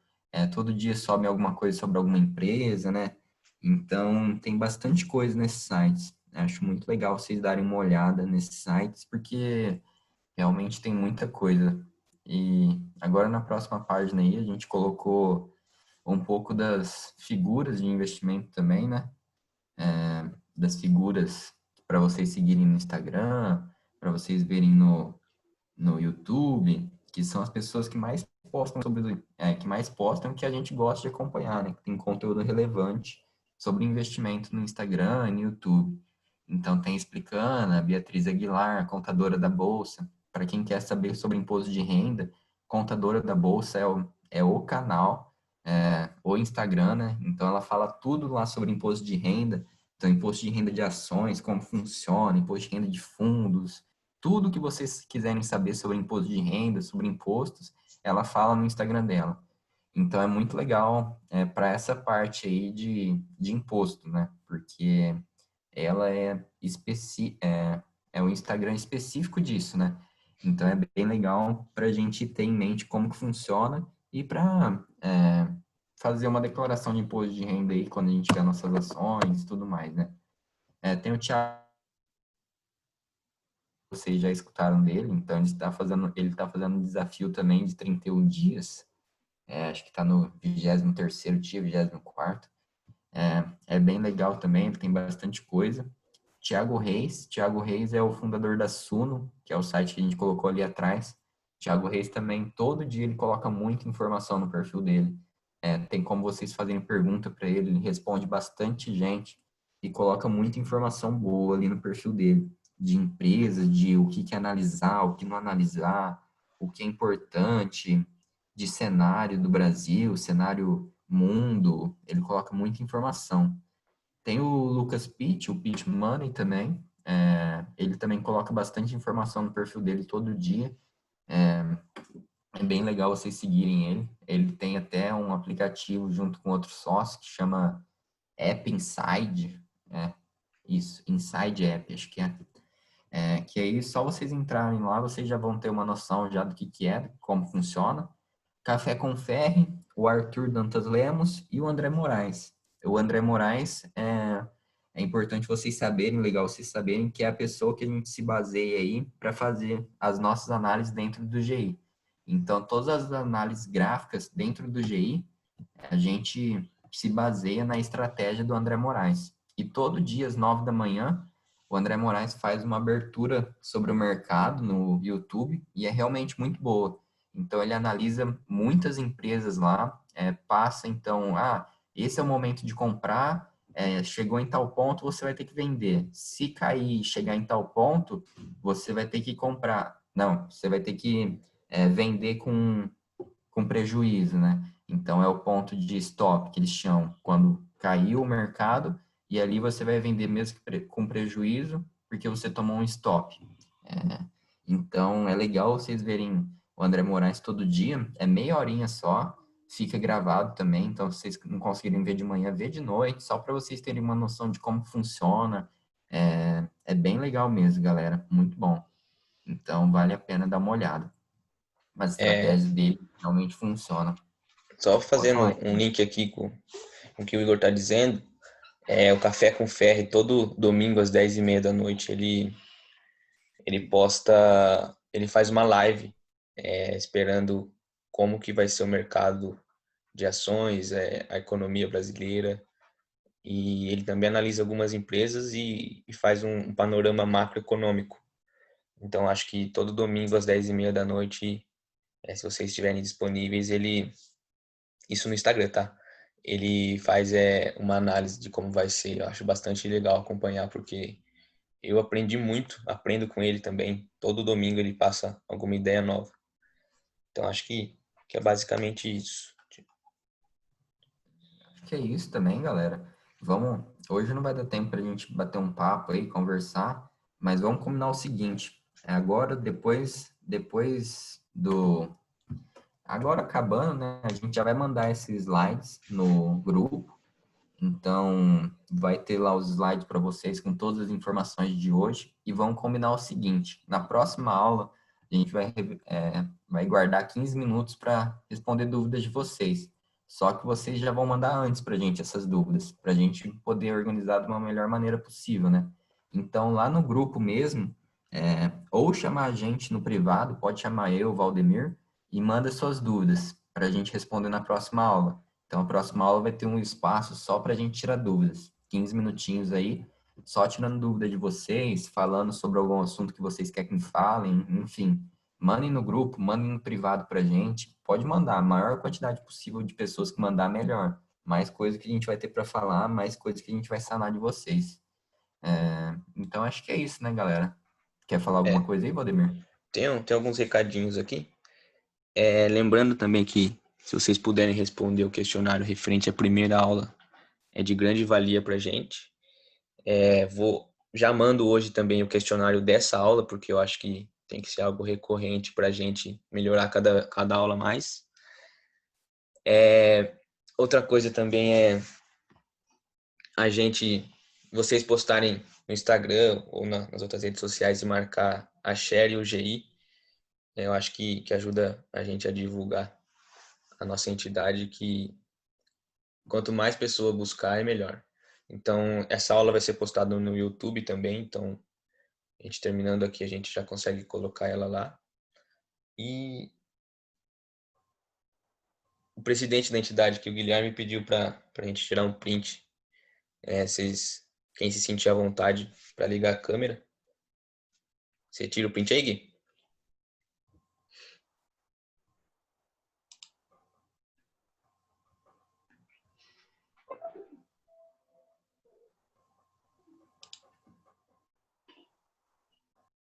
Todo dia sobe alguma coisa sobre alguma empresa, né? Então, tem bastante coisa nesses sites. Acho muito legal vocês darem uma olhada nesses sites, porque realmente tem muita coisa. E agora na próxima página aí a gente colocou um pouco das figuras de investimento também, né? Das figuras para vocês seguirem no Instagram, para vocês verem no YouTube, que são as pessoas que mais postam que mais postam que a gente gosta de acompanhar, né? Que tem conteúdo relevante sobre investimento no Instagram e no YouTube. Então tem explicando a Beatriz Aguilar, contadora da Bolsa. Para quem quer saber sobre imposto de renda, contadora da Bolsa é o canal, o Instagram, né? Então ela fala tudo lá sobre imposto de renda. Então, imposto de renda de ações, como funciona, imposto de renda de fundos, tudo que vocês quiserem saber sobre imposto de renda, sobre impostos, ela fala no Instagram dela. Então é muito legal para essa parte aí de imposto, né? Porque ela é um Instagram específico disso, né? Então é bem legal para a gente ter em mente como que funciona e para fazer uma declaração de imposto de renda aí quando a gente tiver nossas ações e tudo mais, né? Tem o Thiago, vocês já escutaram dele, então ele está fazendo um desafio também de 31 dias, acho que está no 23º dia, 24º. É bem legal também, tem bastante coisa. Tiago Reis é o fundador da Suno, que é o site que a gente colocou ali atrás. Tiago Reis também, todo dia ele coloca muita informação no perfil dele. Tem como vocês fazerem pergunta para ele, ele responde bastante gente e coloca muita informação boa ali no perfil dele, de empresa, de o que que analisar, o que não analisar, o que é importante, de cenário do Brasil, cenário mundo, ele coloca muita informação. Tem o Lucas Pitt, o Pitt Money também. Ele também coloca bastante informação no perfil dele todo dia. É bem legal vocês seguirem ele. Ele tem até um aplicativo junto com outro sócio que chama App Inside. Isso, Inside App, acho que é. Que aí só vocês entrarem lá, vocês já vão ter uma noção já do que é, como funciona. Café com Ferri, o Arthur Dantas Lemos e o André Moraes. O André Moraes é importante vocês saberem, legal vocês saberem, que é a pessoa que a gente se baseia aí para fazer as nossas análises dentro do GI. Então, todas as análises gráficas dentro do GI, a gente se baseia na estratégia do André Moraes. E todo dia, às 9 da manhã, o André Moraes faz uma abertura sobre o mercado no YouTube e é realmente muito boa. Então, ele analisa muitas empresas lá, passa, então, esse é o momento de comprar, chegou em tal ponto, você vai ter que vender. Se cair e chegar em tal ponto, você vai ter que comprar. Não, você vai ter que vender com prejuízo, né? Então, é o ponto de stop que eles chamam, quando caiu o mercado, e ali você vai vender mesmo com prejuízo, porque você tomou um stop. Então, é legal vocês verem o André Moraes todo dia, é meia horinha só, fica gravado também, então se vocês não conseguirem ver de manhã, vê de noite, só para vocês terem uma noção de como funciona. É bem legal mesmo, galera, muito bom. Então, vale a pena dar uma olhada. As É, estratégias dele realmente funcionam. só Pode fazendo falar. um link aqui com o que o Igor está dizendo, o Café com Ferri, todo domingo às 10h30 da noite, ele posta, ele faz uma live esperando como que vai ser o mercado de ações, a economia brasileira, e ele também analisa algumas empresas e faz um panorama macroeconômico. Então, acho que todo domingo às 10h30 da noite, se vocês estiverem disponíveis, isso no Instagram, tá? Ele faz uma análise de como vai ser. Eu acho bastante legal acompanhar, porque eu aprendi muito, aprendo com ele também. Todo domingo ele passa alguma ideia nova. Então, acho que é basicamente isso. Acho que é isso também, galera. Hoje não vai dar tempo para a gente bater um papo aí, conversar, mas vamos combinar o seguinte. Agora, depois Agora acabando, né? A gente já vai mandar esses slides no grupo. Então, vai ter lá os slides para vocês com todas as informações de hoje e vamos combinar o seguinte: na próxima aula, a gente vai guardar 15 minutos para responder dúvidas de vocês. Só que vocês já vão mandar antes para a gente essas dúvidas, para a gente poder organizar de uma melhor maneira possível, né? Então, lá no grupo mesmo, ou chamar a gente no privado, pode chamar eu, Valdemir, e manda suas dúvidas para a gente responder na próxima aula. Então, a próxima aula vai ter um espaço só para a gente tirar dúvidas. 15 minutinhos aí, só tirando dúvida de vocês, falando sobre algum assunto que vocês querem que falem, enfim. Mandem no grupo, mandem no privado para a gente. Pode mandar, a maior quantidade possível de pessoas que mandar, melhor. Mais coisa que a gente vai ter para falar, mais coisa que a gente vai sanar de vocês. Então, acho que é isso, né, galera? Quer falar alguma É, coisa aí, Valdemir? tem alguns recadinhos aqui. Lembrando também que, se vocês puderem responder o questionário referente à primeira aula, é de grande valia para a gente. Já mando hoje também o questionário dessa aula, porque eu acho que tem que ser algo recorrente para a gente melhorar cada aula mais. Outra coisa também é vocês postarem no Instagram ou nas outras redes sociais e marcar a Sher e o GI. Eu acho que ajuda a gente a divulgar a nossa entidade, que quanto mais pessoa buscar, é melhor. Então, essa aula vai ser postada no YouTube também, então a gente terminando aqui, a gente já consegue colocar ela lá. E o presidente da entidade, que o Guilherme pediu para a gente tirar um print, quem se sentir à vontade para ligar a câmera, você tira o print aí, Gui?